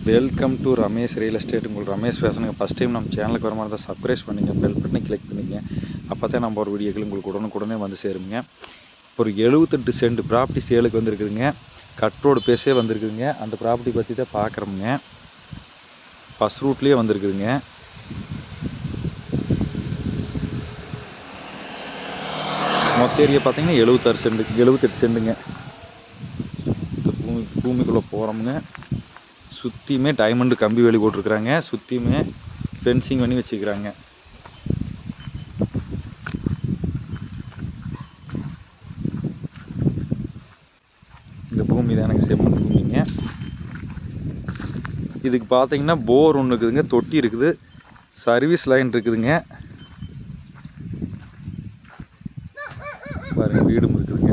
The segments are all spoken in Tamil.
Welcome to Ramesh real estate. உங்களுக்கு ரமேஷ் பேசுகிறேங்க. ஃபஸ்ட் டைம் நம்ம சேனலுக்கு வர மாதிரி தான் சப்ஸ்கிரைப் பண்ணிங்க, பெல் பட்டனை கிளிக் பண்ணிங்க. அப்போ தான் நம்ம ஒரு வீடியோக்கள் உங்களுக்கு உடனுக்குடனே வந்து சேருங்க. இப்போ ஒரு 78 சென்ட் ப்ராப்பர்ட்டி சேலுக்கு வந்துருக்குதுங்க. கட் ரோடு பேஸே வந்துருக்குதுங்க. அந்த ப்ராப்பர்ட்டி பற்றி தான் பார்க்குறோமுங்க. ஃபஸ்ட் ரூட்லேயே வந்துருக்குதுங்க. மொத்த ஏரியா பார்த்தீங்கன்னா 78 சென்ட்டுங்க. பூமிக்குள்ளே போகிறோமுங்க. சுற்றியுமே டைமண்டு கம்பி வேலி போட்டிருக்குறாங்க. சுற்றியுமே ஃபென்சிங் பண்ணி வச்சுக்கிறாங்க. இந்த பூமி தான் எனக்கு செம்மண் பூமிங்க. இதுக்கு பார்த்தீங்கன்னா போர் ஒன்று இருக்குதுங்க, தொட்டி இருக்குது, சர்வீஸ் லைன் இருக்குதுங்க. பாருங்க, வீடும் இருக்குதுங்க.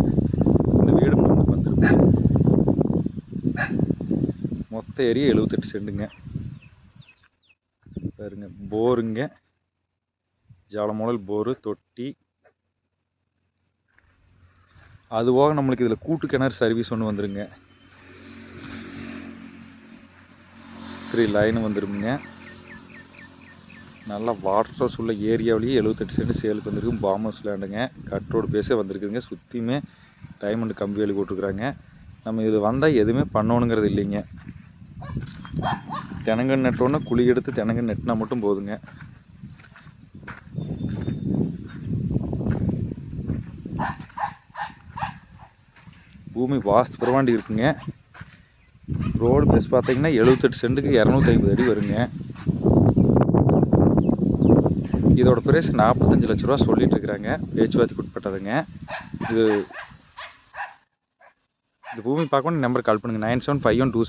இந்த வீடும் நமக்கு வந்துருக்கு. மொத்த ஏரியா 78 சென்ட்டுங்க. பாருங்க, போருங்க, ஜாலமோடல் போரு, தொட்டி. அதுபோக நம்மளுக்கு இதில் கூட்டு கிணறு சர்வீஸ் ஒன்று வந்துருங்க. 3 லைன் வந்துருங்க. நல்லா வாட்டர் சோர்ஸ் உள்ள ஏரியாவிலேயே 78 சென்ட் சேலுக்கு வந்துருக்கு. பாமர்ஸ் லேண்டுங்க. கட் ரோடு பேஸே வந்துருக்குதுங்க. சுற்றியுமே டைமண்ட் கம்பி வேலி போட்டிருக்குறாங்க. நம்ம இது வந்தால் எதுவுமே பண்ணணுங்கிறது இல்லைங்க. தெனங்கன்று நட்டோன்னா குழி எடுத்து தெனங்கன்று நட்டினா மட்டும் போதுங்க. பூமி வாஸ்து பிரமாண்டி இருக்குங்க. ரோடு பேஸ் பார்த்தீங்கன்னா 78 சென்ட்டுக்கு 250 அடி வருங்க. இதோட பிரைஸ் 45 லட்ச ரூபா சொல்லிட்டு இருக்கிறாங்க. பேச்சுவார்த்தைக்கு உட்பட்டதுங்க. இது பூமி பார்க்கணும். நம்பர் கால் பண்ணுங்கள். 975127